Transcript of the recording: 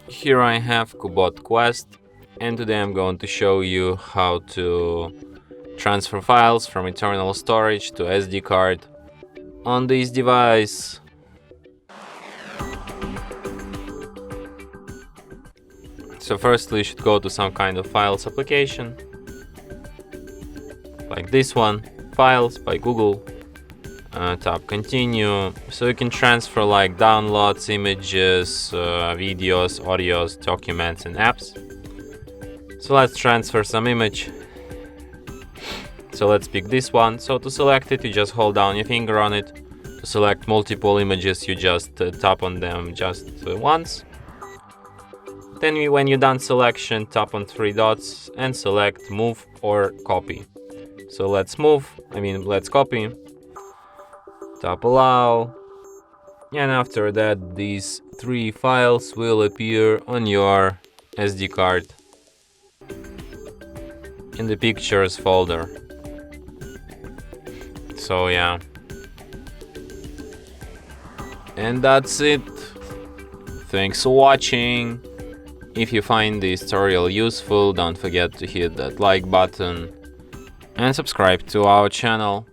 Here I have CUBOT Quest, and today I'm going to show you how to transfer files from internal storage to SD card on this device. So firstly, you should go to some kind of files application, like this one, Files by Google. Tap Continue, so you can transfer like downloads, images, videos, audios, documents and apps. So let's transfer some image. So let's pick this one. So to select it, you just hold down your finger on it. To select multiple images, you just tap on them just once. Then when you're done selection, tap on three dots and select Move or Copy. So let's copy. Tap Allow, and after that these three files will appear on your SD card in the Pictures folder. So yeah, and that's it. Thanks for watching. If you find this tutorial useful, don't forget to hit that like button and subscribe to our channel.